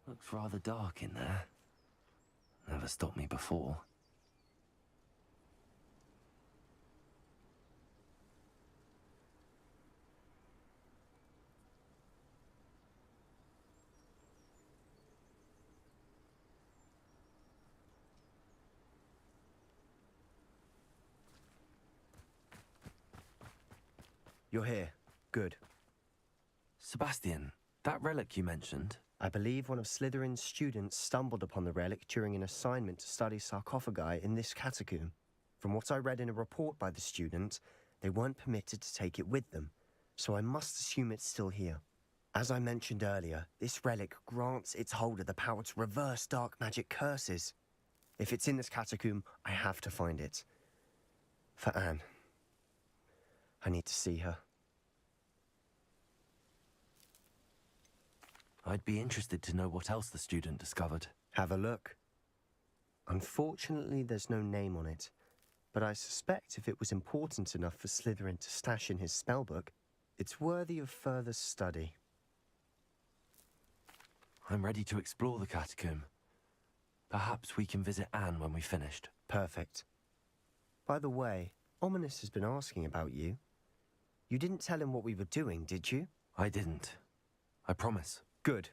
Looks rather dark in there. Never stopped me before. You're here. Good. Sebastian, that relic you mentioned? I believe one of Slytherin's students stumbled upon the relic during an assignment to study sarcophagi in this catacomb. From what I read in a report by the student, they weren't permitted to take it with them, so I must assume it's still here. As I mentioned earlier, this relic grants its holder the power to reverse dark magic curses. If it's in this catacomb, I have to find it. For Anne. I need to see her. I'd be interested to know what else the student discovered. Have a look. Unfortunately, there's no name on it, but I suspect if it was important enough for Slytherin to stash in his spellbook, it's worthy of further study. I'm ready to explore the catacomb. Perhaps we can visit Anne when we've finished. Perfect. By the way, Ominous has been asking about you. You didn't tell him what we were doing, did you? I didn't. I promise. Good.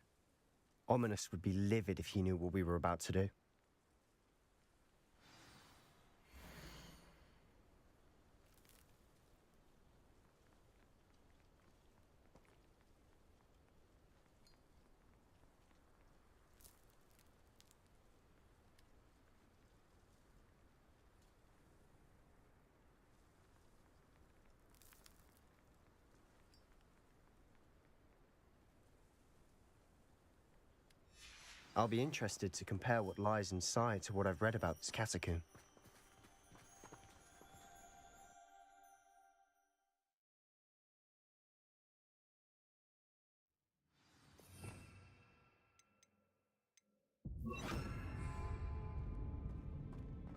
Ominous would be livid if he knew what we were about to do. I'll be interested to compare what lies inside to what I've read about this catacomb.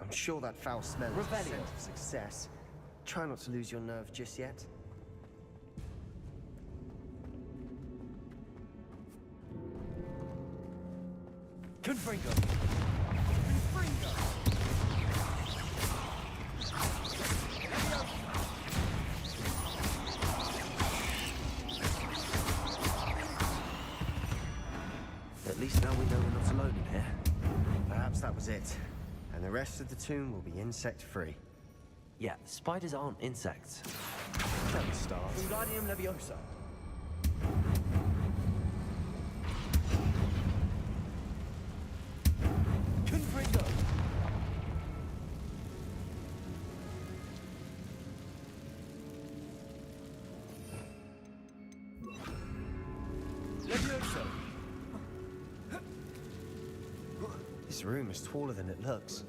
I'm sure that foul smell is a scent of success. Try not to lose your nerve just yet. Confringo! At least now we know we're not alone in here. Perhaps that was it. And the rest of the tomb will be insect-free. Yeah, spiders aren't insects. Shall we start? Wingardium Leviosa. Confringo. Leviosa. This room is taller than it looks.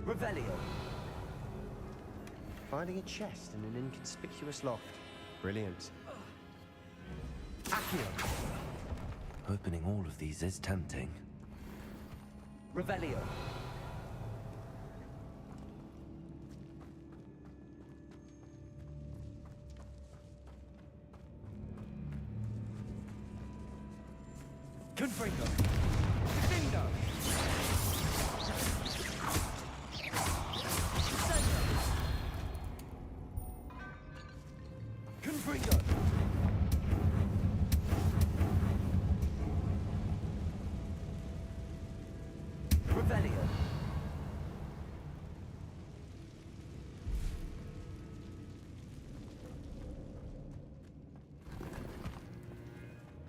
Revelio. Finding a chest in an inconspicuous loft. Brilliant. Accio. Opening all of these is tempting. Revelio. Confringo. Dindo. Confringo. Revelio.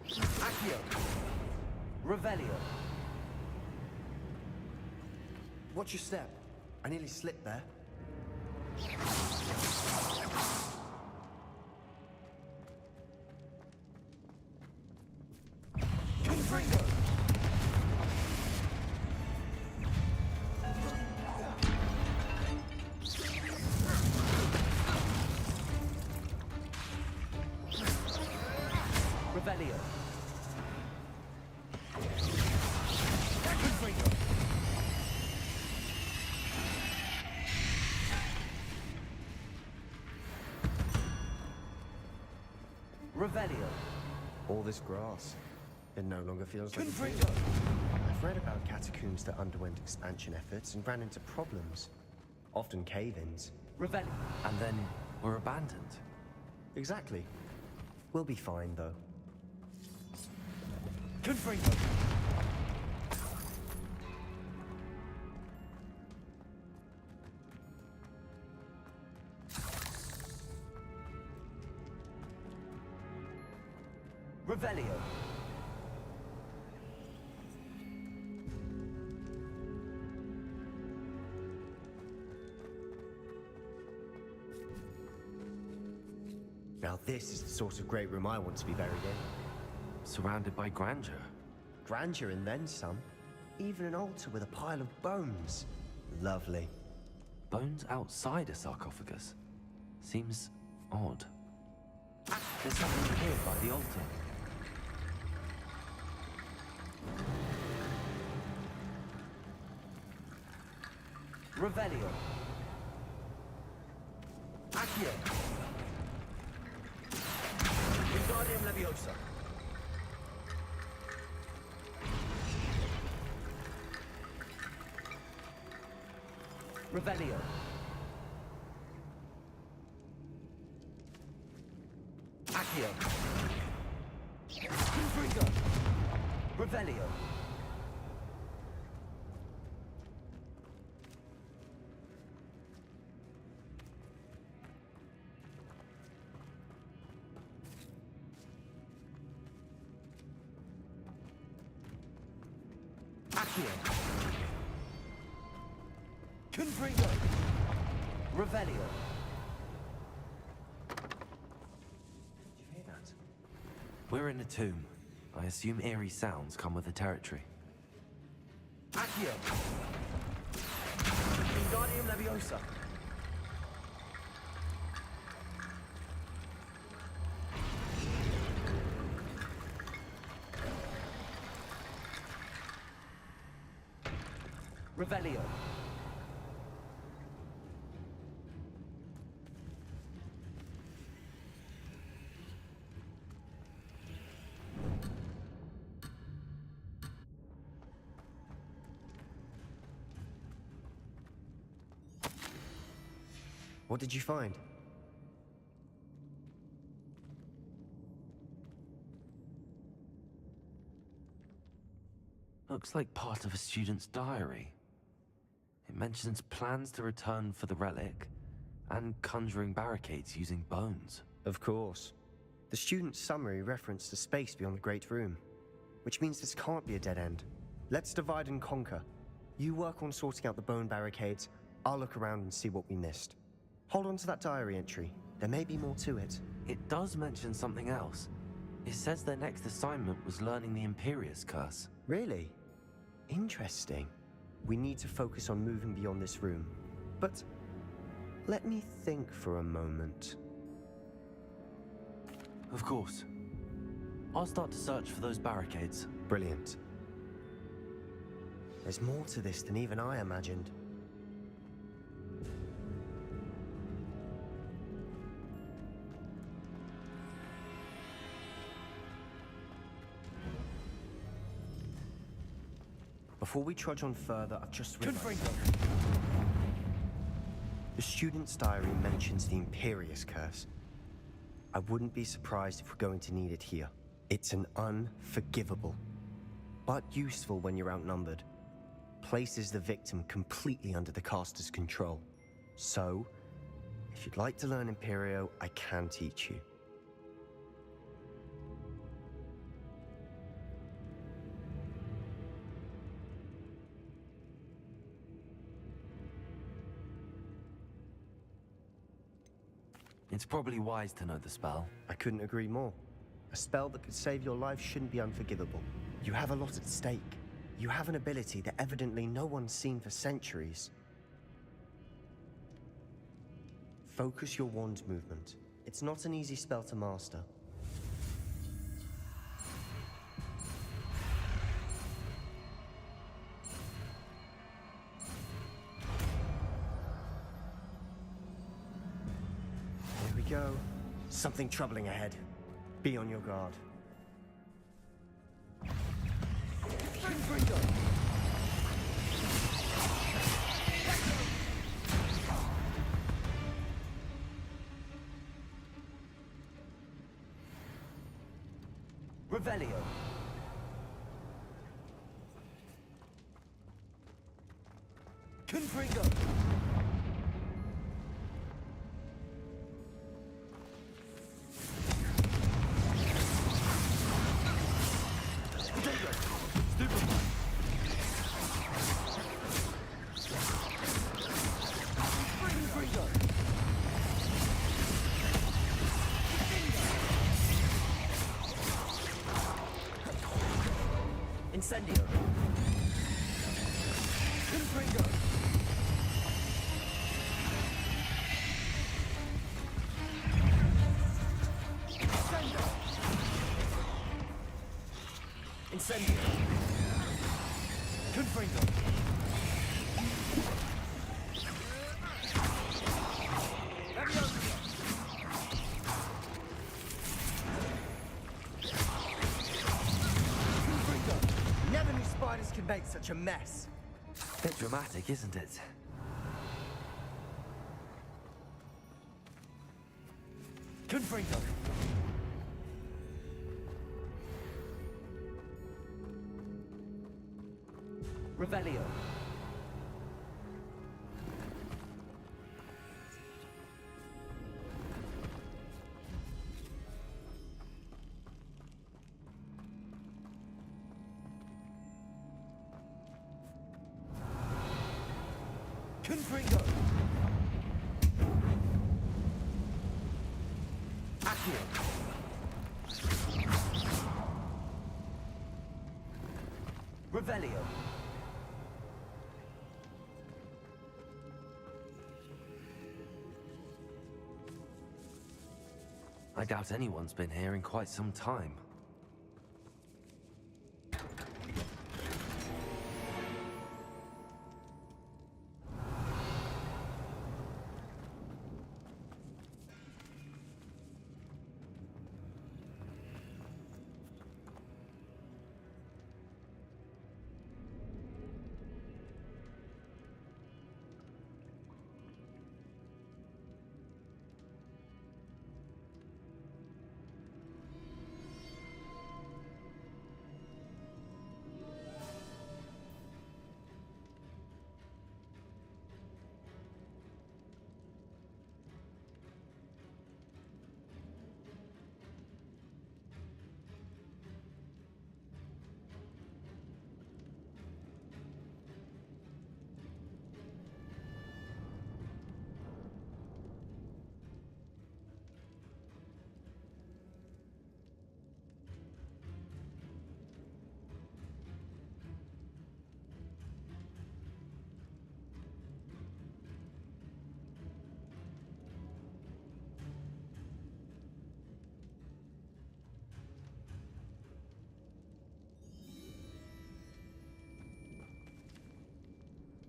Accio. Revelio. Watch your step. I nearly slipped there. Confringo. Revelio. Confringo. Revelio. All this grass. It no longer feels like a tomb. Confringo! I've read about catacombs that underwent expansion efforts and ran into problems. Often cave-ins. Revelio. And then we're abandoned. Exactly. We'll be fine, though. Confringo! Revelio. Now this is the sort of great room I want to be buried in. Surrounded by grandeur. Grandeur and then some. Even an altar with a pile of bones. Lovely. Bones outside a sarcophagus. Seems odd. There's something here by the altar. Revelio. Accio. Wingardium Leviosa. Revelio. Accio. Confringo. Revelio. Accio. Confringo. Revelio. Did you hear that? We're in a tomb. I assume eerie sounds come with the territory. Accio. Wingardium Leviosa. Revelio. What did you find? Looks like part of a student's diary. It mentions plans to return for the relic and conjuring barricades using bones. Of course. The student's summary referenced a space beyond the Great Room, which means this can't be a dead end. Let's divide and conquer. You work on sorting out the bone barricades, I'll look around and see what we missed. Hold on to that diary entry. There may be more to it. It does mention something else. It says their next assignment was learning the Imperius Curse. Really? Interesting. We need to focus on moving beyond this room. But let me think for a moment. Of course. I'll start to search for those barricades. Brilliant. There's more to this than even I imagined. Before we trudge on further, I've just realized... Confringo. The student's diary mentions the Imperius Curse. I wouldn't be surprised if we're going to need it here. It's an unforgivable, but useful when you're outnumbered. Places the victim completely under the caster's control. So, if you'd like to learn Imperio, I can teach you. It's probably wise to know the spell. I couldn't agree more. A spell that could save your life shouldn't be unforgivable. You have a lot at stake. You have an ability that evidently no one's seen for centuries. Focus your wand movement. It's not an easy spell to master. Here we go. Something troubling ahead. Be on your guard. Confringo! Revelio. Confringo. Incendio. Confringo. Incendio. Confringo. Never knew spiders could make such a mess. Bit dramatic, isn't it? Confringo. Revelio. Confringo. Accio. Revelio. I doubt anyone's been here in quite some time.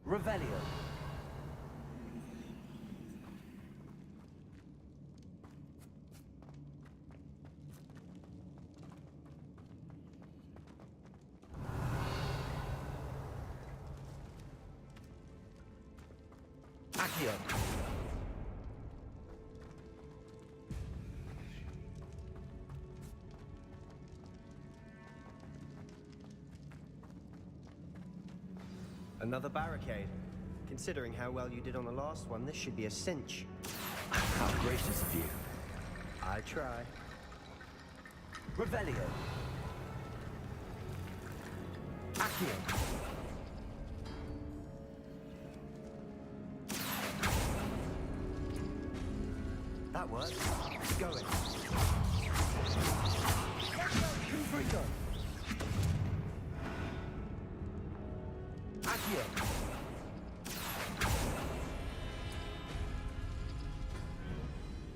Revelio. Accio. Another barricade. Considering how well you did on the last one, this should be a cinch. How gracious of you. I try. Revelio. Accio. That works. Going. Confringo. Accio.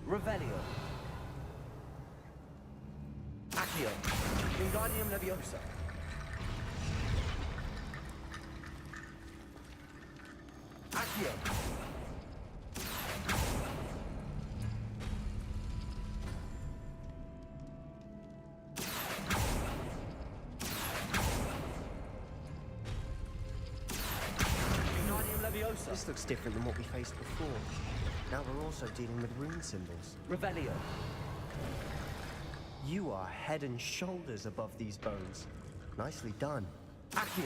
Revelio. Accio. Wingardium Leviosa. Accio. closer. This looks different than what we faced before. Now we're also dealing with rune symbols. Revelio. You are head and shoulders above these bones. Nicely done. Accio.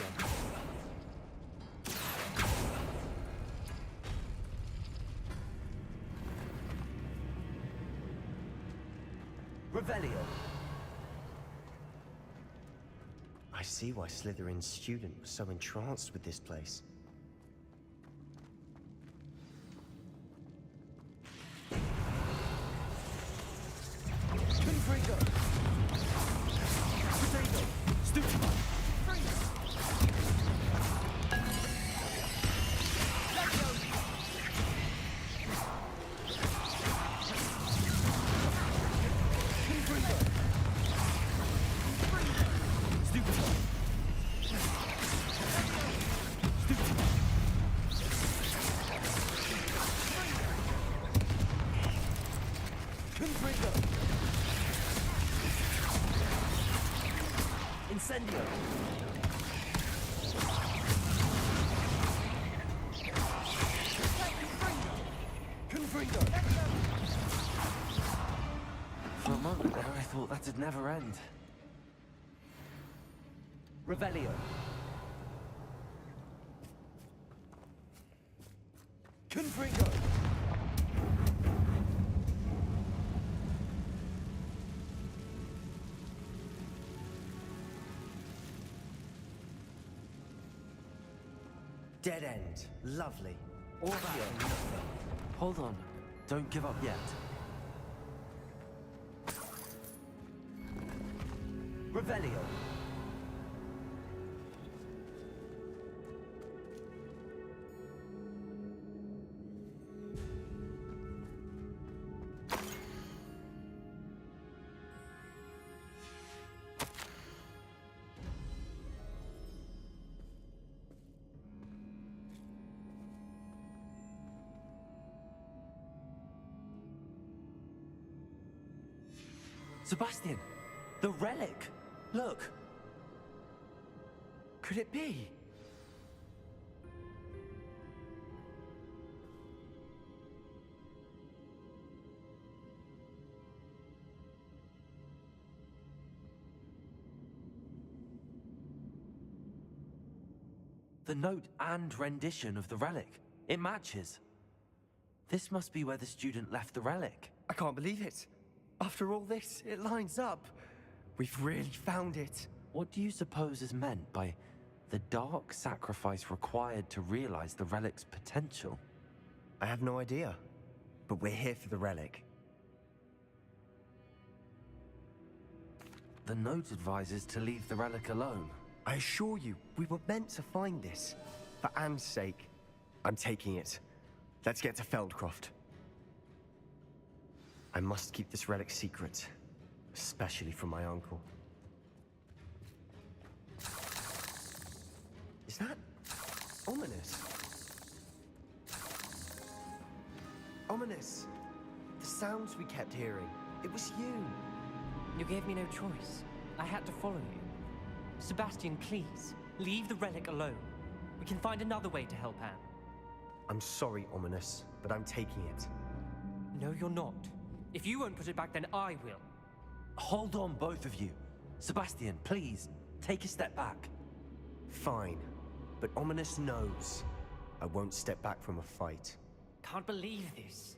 Revelio. I see why Slytherin's student was so entranced with this place. Confringo. Potato. Stupefy. Freeze. Let go. Confringo. Stupefy. Confringo. Incendio. Confringo. For a moment there, I thought that'd never end. Revelio. Confringo. Dead end. Lovely. All that and nothing. Hold on. Don't give up yet. Revelio. Sebastian! The relic! Look! Could it be? The note and rendition of the relic. It matches. This must be where the student left the relic. I can't believe it. After all this, it lines up. We've really found it. What do you suppose is meant by the dark sacrifice required to realize the relic's potential? I have no idea, but we're here for the relic. The note advises to leave the relic alone. I assure you, we were meant to find this. For Anne's sake, I'm taking it. Let's get to Feldcroft. I must keep this relic secret, especially from my uncle. Is that ominous? Ominous! The sounds we kept hearing. It was you. You gave me no choice. I had to follow you. Sebastian, please, leave the relic alone. We can find another way to help Anne. I'm sorry, Ominous, but I'm taking it. No, you're not. If you won't put it back, then I will. Hold on, both of you. Sebastian, please, take a step back. Fine, but Ominous knows I won't step back from a fight. Can't believe this.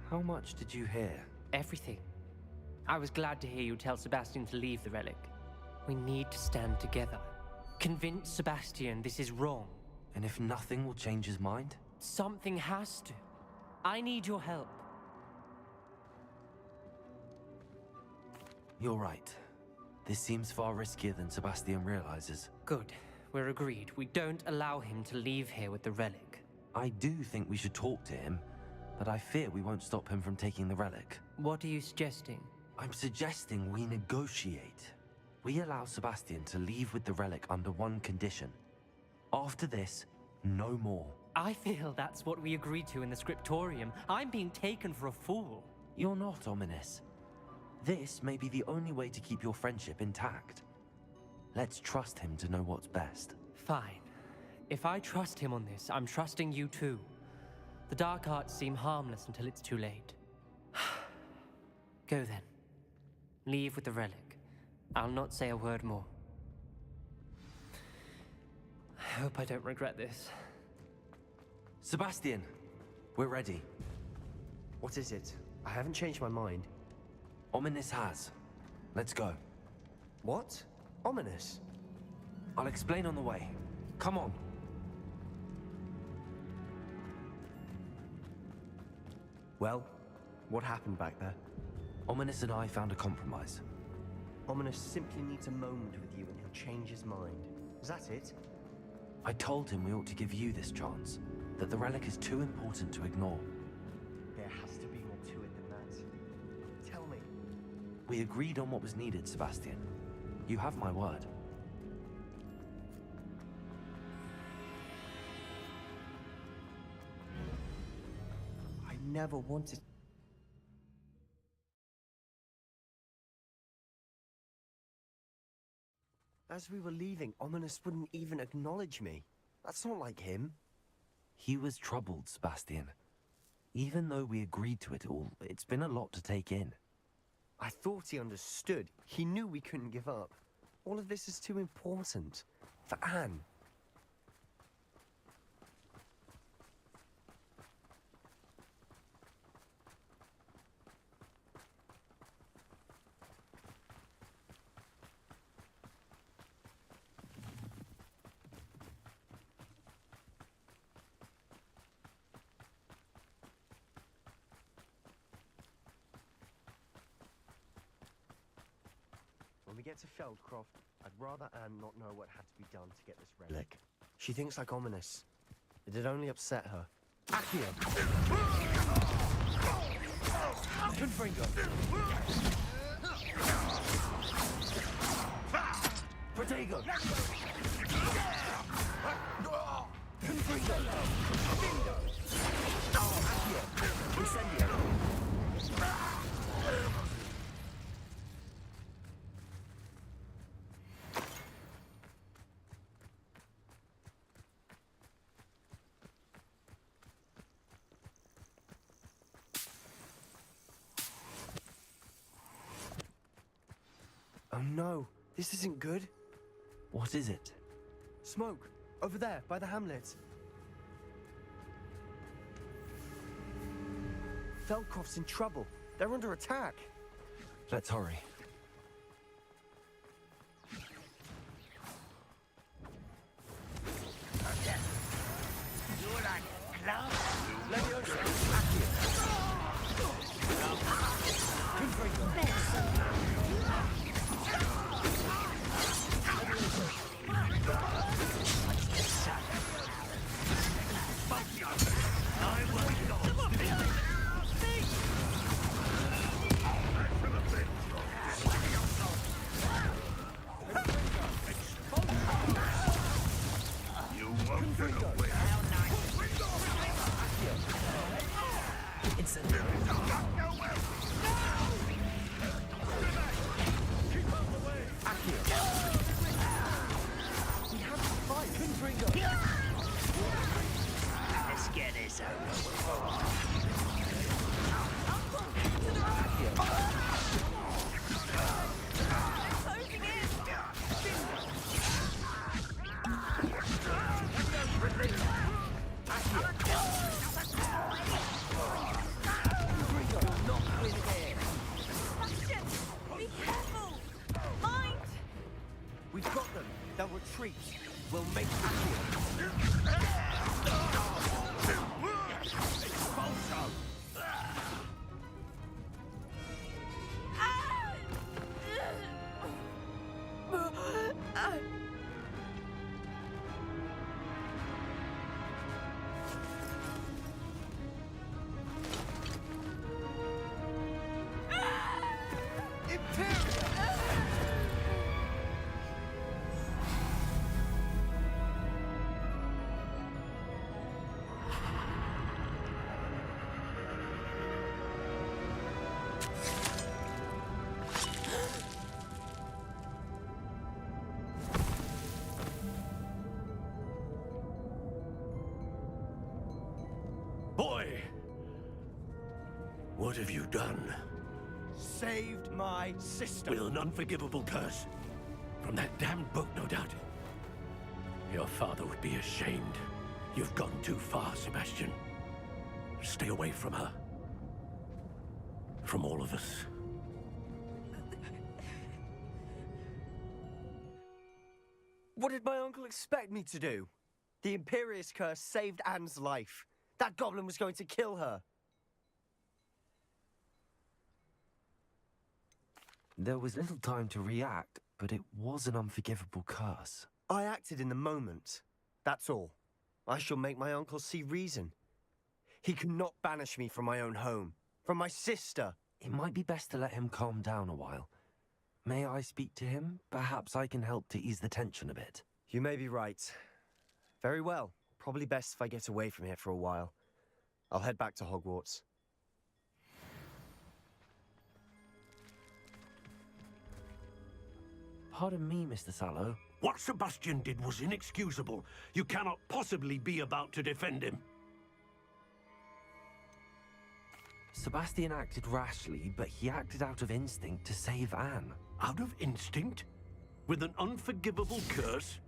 How much did you hear? Everything. I was glad to hear you tell Sebastian to leave the relic. We need to stand together. Convince Sebastian this is wrong. And if nothing will change his mind? Something has to. I need your help. You're right. This seems far riskier than Sebastian realizes. Good. We're agreed. We don't allow him to leave here with the relic. I do think we should talk to him, but I fear we won't stop him from taking the relic. What are you suggesting? I'm suggesting we negotiate. We allow Sebastian to leave with the relic under one condition. After this, no more. I feel that's what we agreed to in the scriptorium. I'm being taken for a fool. You're not, Ominous. This may be the only way to keep your friendship intact. Let's trust him to know what's best. Fine. If I trust him on this, I'm trusting you too. The dark arts seem harmless until it's too late. Go then. Leave with the relic. I'll not say a word more. I hope I don't regret this. Sebastian, we're ready. What is it? I haven't changed my mind. Ominous has. Let's go. What? Ominous? I'll explain on the way. Come on. Well, what happened back there? Ominous and I found a compromise. Ominous simply needs a moment with you and he'll change his mind. Is that it? I told him we ought to give you this chance, that the relic is too important to ignore. There has to be more to it than that. Tell me. We agreed on what was needed, Sebastian. You have my word. I never wanted... As we were leaving, Ominous wouldn't even acknowledge me. That's not like him. He was troubled, Sebastian. Even though we agreed to it all, it's been a lot to take in. I thought he understood. He knew we couldn't give up. All of this is too important. For Anne. When we get to Feldcroft, I'd rather Anne not know what had to be done to get this relic. She thinks like Ominous. It'd only upset her. Accio! Confringo! Protego! Confringo! Accio! Incendio! Oh no, this isn't good. What is it? Smoke, over there, by the hamlet. Feldcroft's in trouble. They're under attack. Let's hurry. We've got them. They'll retreat. We'll make Accio. Boy! What have you done? Saved my sister. With an unforgivable curse. From that damned book, no doubt. Your father would be ashamed. You've gone too far, Sebastian. Stay away from her. From all of us. What did my uncle expect me to do? The Imperious curse saved Anne's life. That goblin was going to kill her. There was little time to react, but it was an unforgivable curse. I acted in the moment. That's all. I shall make my uncle see reason. He cannot banish me from my own home, from my sister. It might be best to let him calm down a while. May I speak to him? Perhaps I can help to ease the tension a bit. You may be right. Very well. Probably best if I get away from here for a while. I'll head back to Hogwarts. Pardon me, Mr. Sallow. What Sebastian did was inexcusable. You cannot possibly be about to defend him. Sebastian acted rashly, but he acted out of instinct to save Anne. Out of instinct? With an unforgivable curse?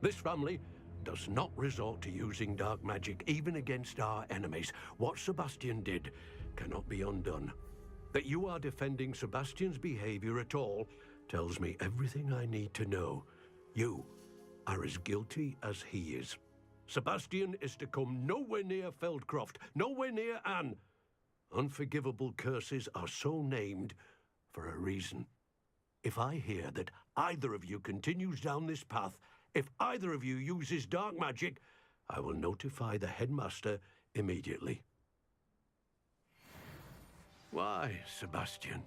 This family does not resort to using dark magic, even against our enemies. What Sebastian did cannot be undone. That you are defending Sebastian's behavior at all tells me everything I need to know. You are as guilty as he is. Sebastian is to come nowhere near Feldcroft, nowhere near Anne. Unforgivable curses are so named for a reason. If I hear that either of you continues down this path, if either of you uses dark magic, I will notify the headmaster immediately. Why, Sebastian?